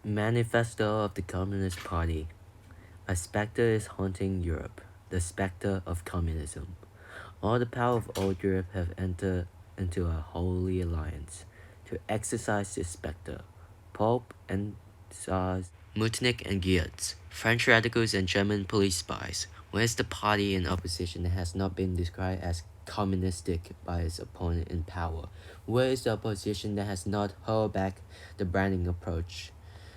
Manifesto of the Communist Party. A specter is haunting Europe, the specter of communism. All the power of old Europe have entered into a holy alliance to exorcise this specter. Pope and Tsars, Mutnik and Goetz, French radicals and German police spies. Where's the party in opposition that has not been described as communistic by its opponent in power? Where is the opposition that has not hurled back the branding approach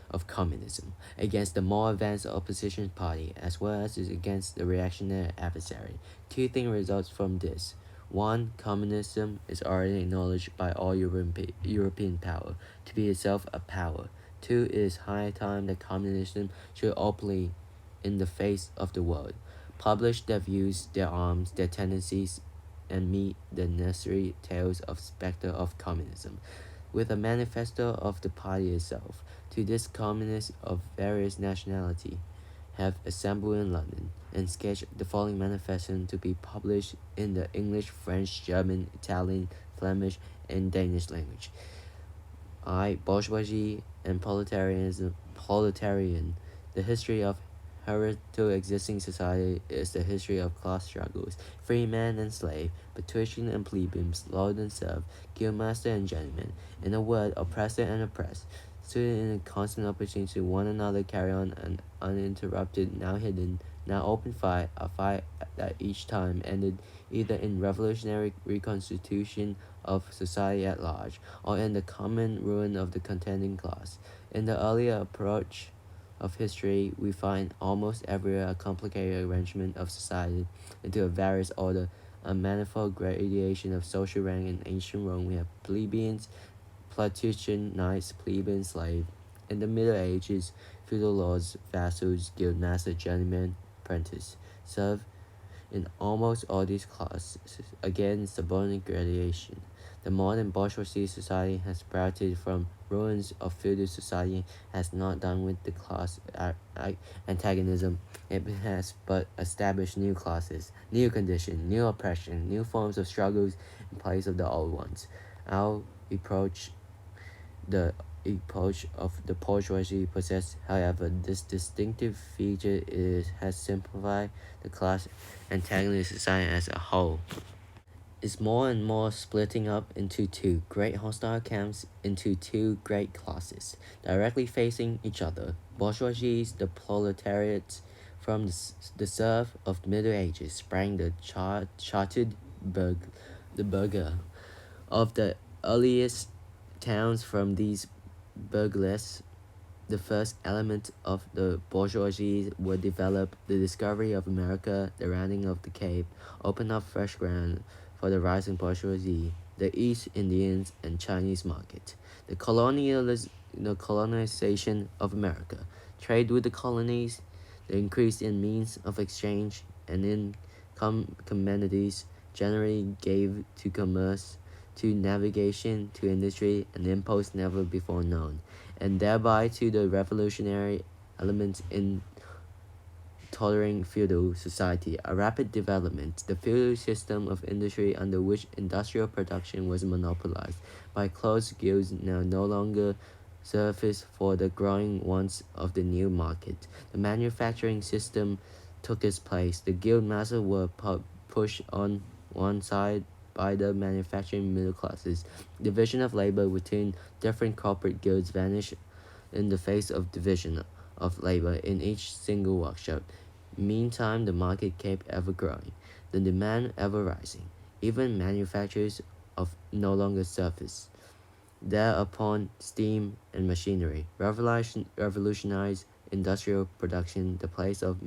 of communism against the more advanced opposition party as well as against the reactionary adversary? Two things result from this. One, communism is already acknowledged by all European power to be itself a power. Two, it is high time that communism should openly, in the face of the world, publish their views, their arms, their tendencies, and meet the necessary tales of specter of communism with a manifesto of the party itself. To this, communists of various nationality have assembled in London and sketched the following manifesto to be published in the English, French, German, Italian, Flemish, and Danish language. Bourgeoisie and proletarian. The history of hitherto existing society is the history of class struggles, free man and slave, patrician and plebeians, lord and serf, guildmaster and gentleman. In a word, oppressor and oppressed, stood in a constant opposition to one another, carry on an uninterrupted, now hidden, now open fight, a fight that each time ended either in revolutionary reconstitution of society at large, or in the common ruin of the contending class. In the earlier approach of history, we find almost everywhere a complicated arrangement of society into a various order, a manifold gradation of social rank. In ancient Rome, we have plebeians, patrician, knights, plebeian, slave. In the Middle Ages, feudal lords, vassals, guildmaster, journeyman, apprentice, serve in almost all these classes. Again, subordinate gradation. The modern bourgeoisie society has sprouted from ruins of feudal society, has not done with the class antagonism. It has but established new classes, new conditions, new oppression, new forms of struggles in place of the old ones. Our the approach of the bourgeoisie possesses, however, this distinctive feature has simplified the class antagonist society as a whole. Is more and more splitting up into two great hostile camps, into two great classes, directly facing each other. Bourgeoisie, the proletariat. From the serf of the Middle Ages sprang the chartered the burgher of the earliest towns. From these burghers, the first element of the bourgeoisie were developed. The discovery of America, the rounding of the Cape, opened up fresh ground for the rising bourgeoisie, the East Indians and Chinese market, the colonization of America, trade with the colonies, the increase in means of exchange and in commodities generally gave to commerce, to navigation, to industry, an impulse never before known, and thereby to the revolutionary element in tottering feudal society, a rapid development. The feudal system of industry under which industrial production was monopolized by closed guilds now no longer suffice for the growing wants of the new market. The manufacturing system took its place. The guild masters were pushed on one side by the manufacturing middle classes. Division of labor between different corporate guilds vanished in the face of division of labor in each single workshop. Meantime, the market kept ever growing, the demand ever rising. Even manufacturers of no longer surface. Thereupon, steam and machinery revolutionized industrial production. The place of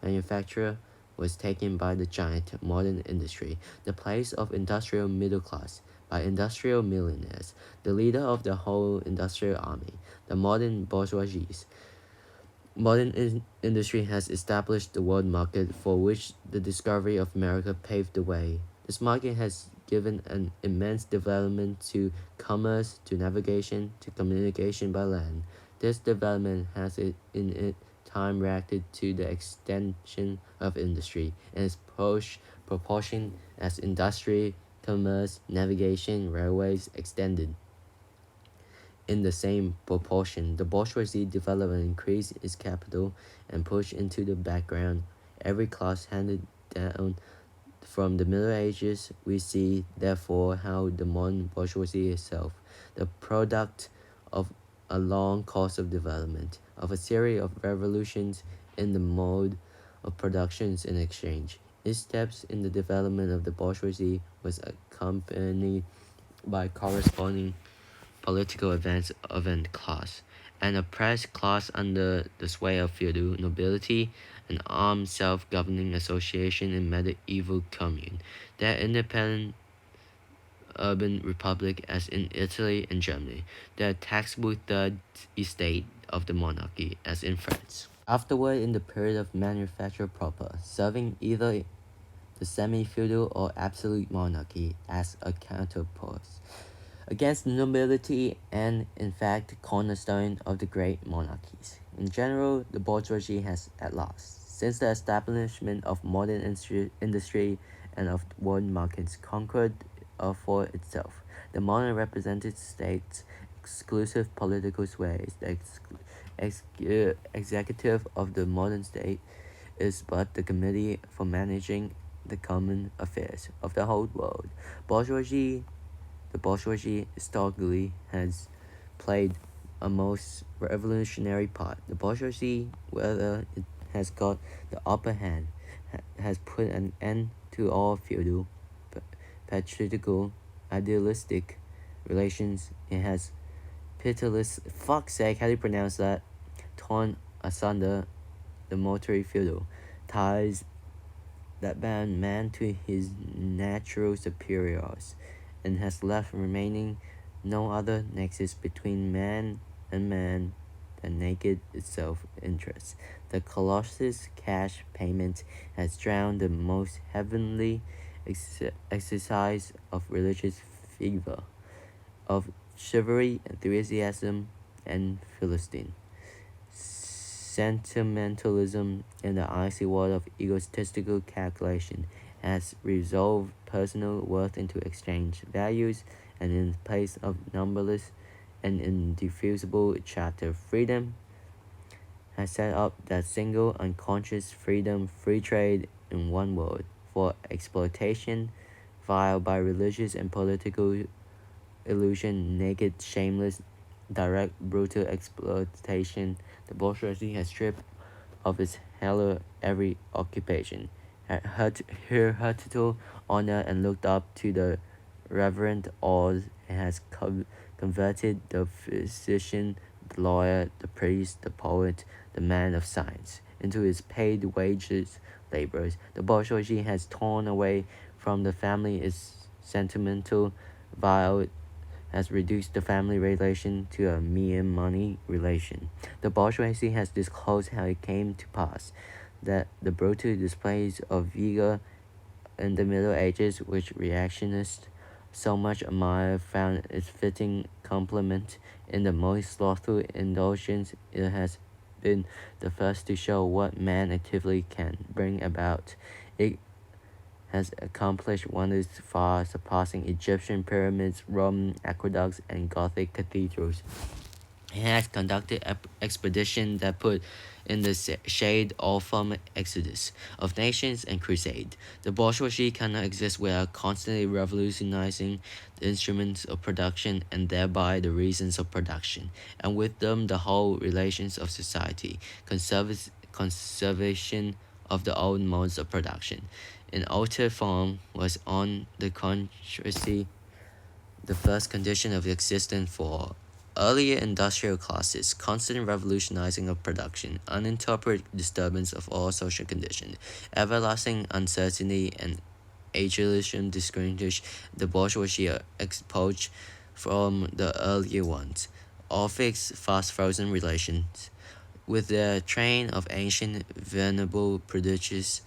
manufacturer was taken by the giant modern industry, the place of industrial middle class by industrial millionaires, the leader of the whole industrial army, the modern bourgeoisie. Modern industry has established the world market for which the discovery of America paved the way. This market has given an immense development to commerce, to navigation, to communication by land. This development has in its time reacted to the extension of industry and its proportion as industry, commerce, navigation, railways extended. in the same proportion. The bourgeoisie developed and increased its capital and pushed into the background every class handed down from the Middle Ages. We see, therefore, how the modern bourgeoisie itself, the product of a long course of development, of a series of revolutions in the mode of productions and exchange. Its steps in the development of the bourgeoisie was accompanied by corresponding political advance of an class, an oppressed class under the sway of feudal nobility, an armed self-governing association in medieval commune, that independent urban republic as in Italy and Germany, the taxable third estate of the monarchy as in France. Afterward, in the period of manufacture proper, serving either the semi-feudal or absolute monarchy as a counterpoise against the nobility and, in fact, cornerstone of the great monarchies. In general, the bourgeoisie has at last, since the establishment of modern industry and of world markets, conquered for itself the modern represented state's exclusive political sways. The executive of the modern state is but the committee for managing the common affairs of the whole world. The bourgeoisie historically has played a most revolutionary part. The bourgeoisie, whether it has got the upper hand, has put an end to all feudal, patriarchal, idealistic relations. It has pitiless, fuck's sake, how do you pronounce that? Torn asunder the mortuary feudal ties that bound man to his natural superiors, and has left remaining no other nexus between man and man than naked self-interest. The Colossus cash payment has drowned the most heavenly exercise of religious fervor, of chivalry, enthusiasm, and Philistine sentimentalism in the icy water of egotistical calculation has resolved personal worth into exchange values, and in place of numberless and indefeasible charter freedom has set up that single unconscious freedom, free trade in one word, for exploitation, vile by religious and political illusion, naked, shameless, direct, brutal exploitation. The bourgeoisie has stripped of its halo every occupation, had heritable honor, and looked up to the reverent awe, and has converted the physician, the lawyer, the priest, the poet, the man of science into its paid wages laborers. The bourgeoisie has torn away from the family its sentimental vow, has reduced the family relation to a mere money relation. The bourgeoisie has disclosed how it came to pass that the brutal displays of vigor in the Middle Ages, which reactionists so much admire, found its fitting complement in the most slothful indulgence. It has been the first to show what man actively can bring about. It has accomplished wonders far surpassing Egyptian pyramids, Roman aqueducts, and Gothic cathedrals. It has conducted expeditions that put in the shade all former exodus of nations and crusade. The bourgeoisie cannot exist without constantly revolutionizing the instruments of production and thereby the reasons of production, and with them the whole relations of society, conservation of the old modes of production in altered form was on the contrary the first condition of existence for earlier industrial classes. Constant revolutionizing of production, uninterrupted disturbance of all social conditions, everlasting uncertainty, and ageism distinguish the bourgeoisie exposed from the earlier ones. All fixed, fast-frozen relations, with their train of ancient venerable prejudices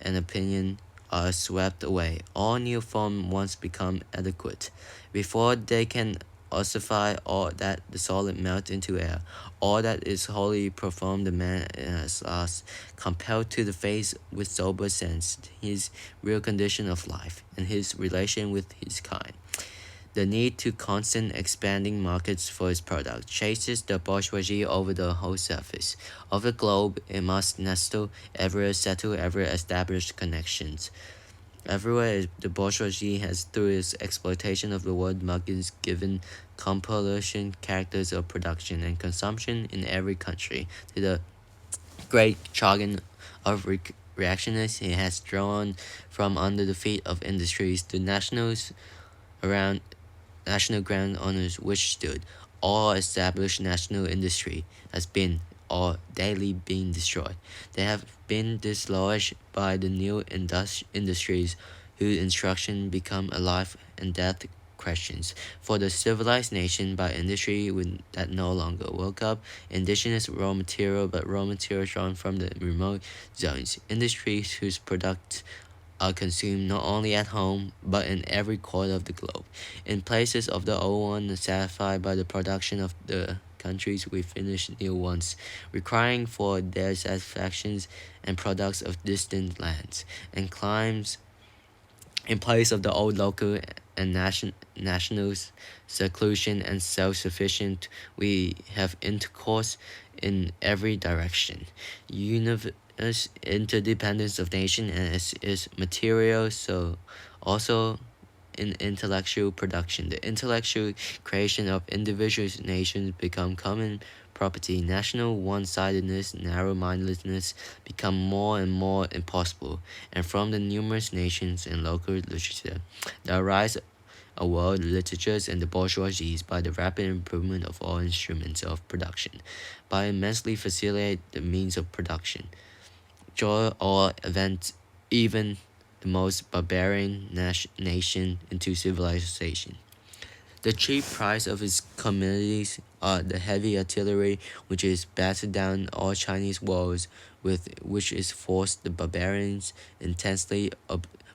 and opinion, are swept away. All new forms once become adequate. Before they can ossify all that the solid melt into air, all that is wholly profound, the man is last compelled to the face with sober sense his real condition of life and his relation with his kind. The need to constant expanding markets for its product chases the bourgeoisie over the whole surface of the globe. It must nestle everywhere, settle everywhere, establish connections. Everywhere the bourgeoisie has, through its exploitation of the world markets, given compulsion characters of production and consumption in every country. To the great jargon of reactionists, it has drawn from under the feet of industries the nationals around national ground owners which stood. All established national industry has been or daily being destroyed. They have been dislodged by the new industries whose instruction become a life and death questions. For the civilized nation by industry that no longer woke up, indigenous raw material but raw material drawn from the remote zones, industries whose products are consumed not only at home but in every corner of the globe. In places of the old ones satisfied by the production of the countries, we finish new ones, requiring for their satisfactions and products of distant lands and climes. In place of the old local and nationals, seclusion and self-sufficient, we have intercourse in every direction. Universe interdependence of nation and is material, so also in intellectual production. The intellectual creation of individual nations become common property. National one-sidedness, narrow-mindedness become more and more impossible, and from the numerous nations and local literature, there arise a world literatures and the bourgeoisies by the rapid improvement of all instruments of production, by immensely facilitate the means of production. Joy or event even the most barbarian nation into civilization. The cheap price of its commodities are the heavy artillery which is battered down all Chinese walls, with which is forced the barbarians intensely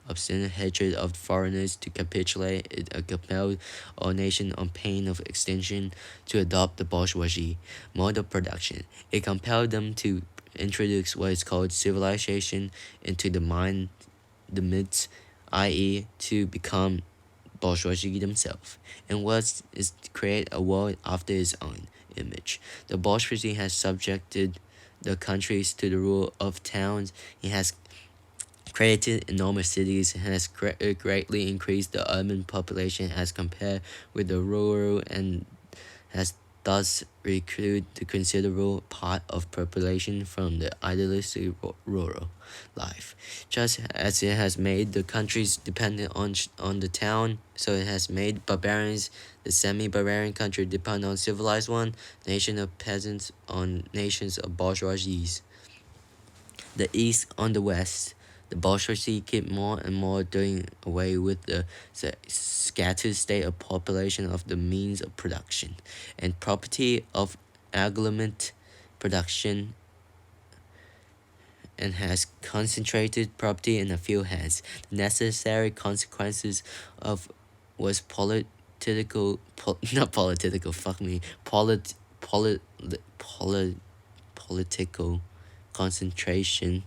obstinate hatred of foreigners to capitulate. It compelled all nations on pain of extinction to adopt the bourgeoisie mode of production. It compelled them to introduce what is called civilization into the midst, i.e., to become bourgeoisie themselves, and was is to create a world after its own image. The bourgeoisie has subjected the countries to the rule of towns. It has created enormous cities, has greatly increased the urban population as compared with the rural, and has thus recruited the considerable part of population from the idealistic rural life. Just as it has made the countries dependent on the town, so it has made barbarians, the semi-barbarian country, depend on civilized one, nation of peasants on nations of bourgeoisies. The East on the West. The bourgeoisie keep more and more doing away with the scattered state of population of the means of production and property of agglomerate production, and has concentrated property in a few hands. The necessary consequences of was not political, fuck me, political concentration,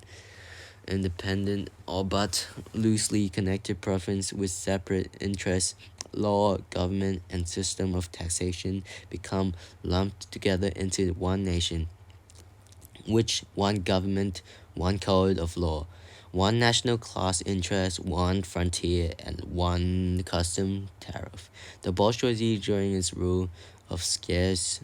independent or but loosely connected province with separate interests, law, government, and system of taxation become lumped together into one nation, which one government, one code of law, one national class interest, one frontier, and one custom tariff. The bourgeoisie during its rule of scarce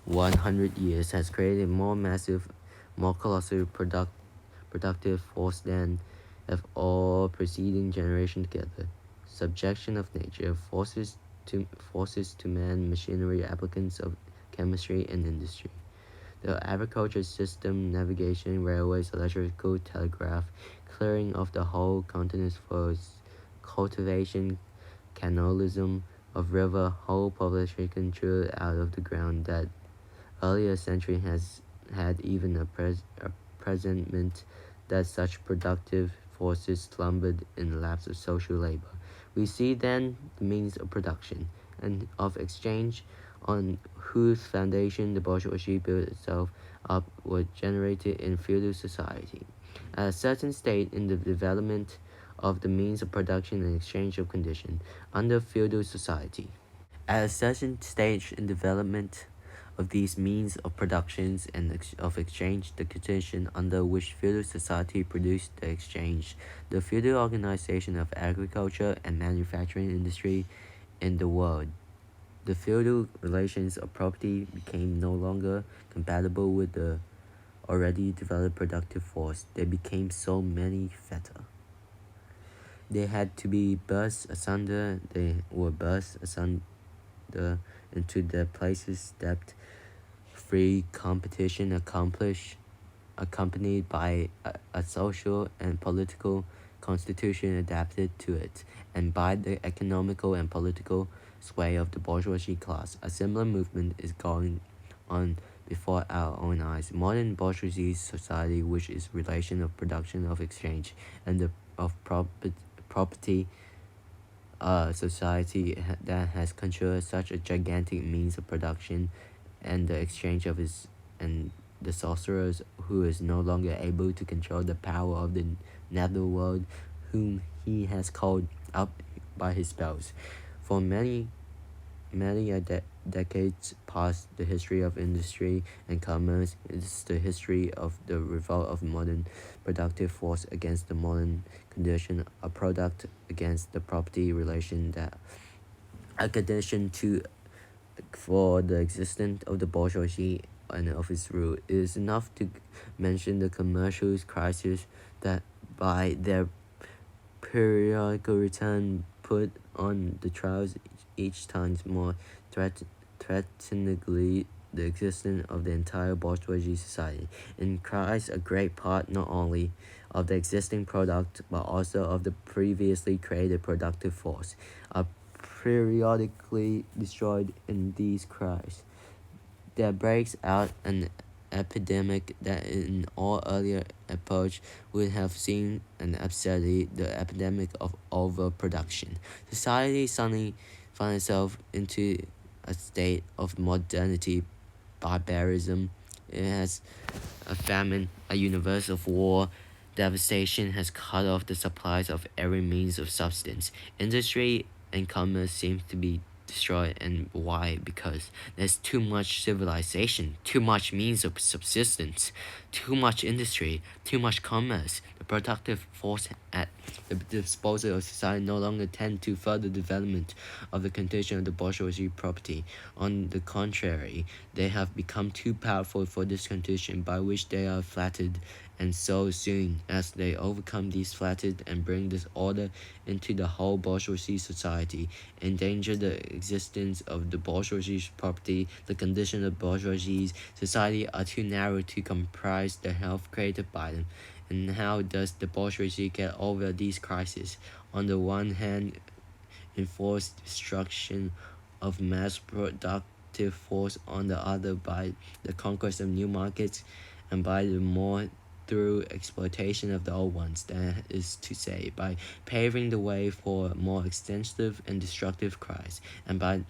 100 years has created more massive, more colossal productive force than of all preceding generations together. Subjection of nature, forces to man, machinery, applicants of chemistry and industry. The agriculture system, navigation, railways, electrical, telegraph, clearing of the whole continent for cultivation, canalism of river, whole population controlled out of the ground. That earlier century has had even a presentiment that such productive forces slumbered in the lapse of social labor. We see then the means of production and of exchange on whose foundation the bourgeoisie built itself up were generated in feudal society. At a certain state in the development of the means of production and exchange of condition under feudal society. At a certain stage in development of these means of productions and of exchange, the condition under which feudal society produced the exchange, the feudal organization of agriculture and manufacturing industry in the world. The feudal relations of property became no longer compatible with the already developed productive force. They became so many fatter. They had to be burst asunder. They were burst asunder into their places, stepped free competition accompanied by a social and political constitution adapted to it, and by the economical and political sway of the bourgeoisie class. A similar movement is going on before our own eyes. Modern bourgeoisie society, which is relation of production of exchange and of property society that has controlled such a gigantic means of production and the exchange of his and the sorcerers who is no longer able to control the power of the netherworld whom he has called up by his spells. For many decades past, the history of industry and commerce is the history of the revolt of modern productive force against the modern condition, a product against the property relation that a condition to for the existence of the bourgeoisie and of its rule. It is enough to mention the commercial crises that by their periodical return put on the trials each time more threateningly the existence of the entire bourgeoisie society, and cries a great part not only of the existing product but also of the previously created productive force, are periodically destroyed in these cries. There breaks out an epidemic that in all earlier epochs would have seen an absurdity, the epidemic of overproduction. Society suddenly found itself into a state of modernity, barbarism. It has a famine, a universal war. Devastation has cut off the supplies of every means of substance. Industry and commerce seem to be destroyed, and why? Because there's too much civilization, too much means of subsistence, too much industry, too much commerce. The productive force at the disposal of society no longer tend to further development of the condition of the bourgeoisie property. On the contrary, they have become too powerful for this condition by which they are flattered, and so soon as they overcome these flattered and bring disorder into the whole bourgeoisie society, endanger the existence of the bourgeoisie property, the condition of bourgeoisie society are too narrow to comprise the health created by them. And how does the bourgeoisie get over these crises? On the one hand, enforced destruction of mass productive force, on the other by the conquest of new markets, and by the more through exploitation of the old ones, that is to say, by paving the way for more extensive and destructive crimes, and by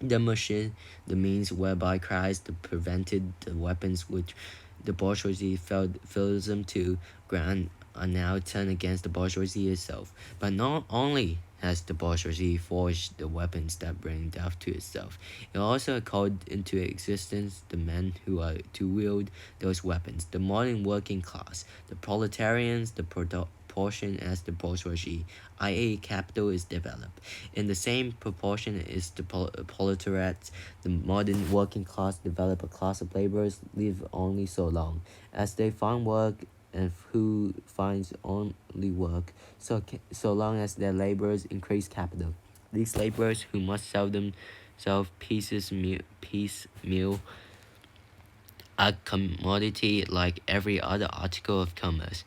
demolition, the means whereby Christ prevented the weapons which the bourgeoisie felt feudalism to grant are now turned against the bourgeoisie itself. But not only has the bourgeoisie forged the weapons that bring death to itself, it also called into existence the men who are to wield those weapons, the modern working class, the proletarians, the proportion as the bourgeoisie, i.e. capital is developed. In the same proportion is the proletariat, the modern working class develop a class of laborers live only so long as they find work, and who finds only work so long as their laborers increase capital. These laborers who must sell themselves piecemeal a commodity like every other article of commerce,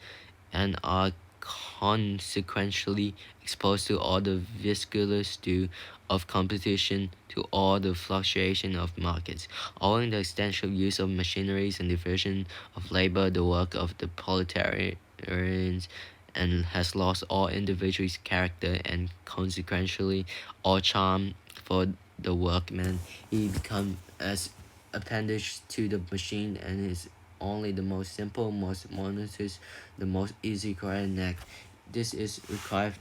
and are consequentially exposed to all the vicissitudes of competition, to all the fluctuation of markets. Owing the extensive use of machineries and division of labor, the work of the proletarians and has lost all individual character and consequentially all charm for the workman. He becomes as appendage to the machine and is only the most simple, most monotonous, the most easy correct neck this is required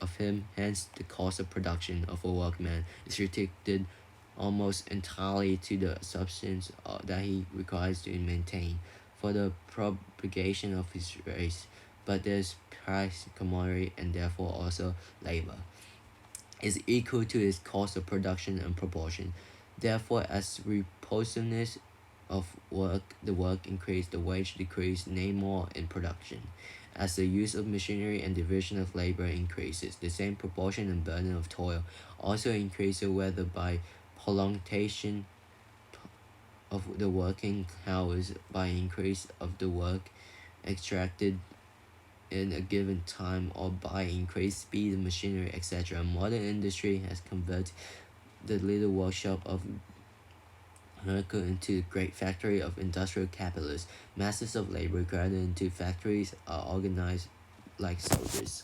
of him, hence the cost of production of a workman is restricted almost entirely to the substance that he requires to maintain for the propagation of his race, but this price commodity and therefore also labor is equal to its cost of production and proportion. Therefore, as repulsiveness of work, the work increase, the wage decrease, nay more in production. As the use of machinery and division of labor increases, the same proportion and burden of toil also increases, whether by prolongation of the working hours, by increase of the work extracted in a given time, or by increased speed of machinery, etc. Modern industry has converted the little workshop of America into a great factory of industrial capitalists. Masses of labor gathered into factories are organized like soldiers.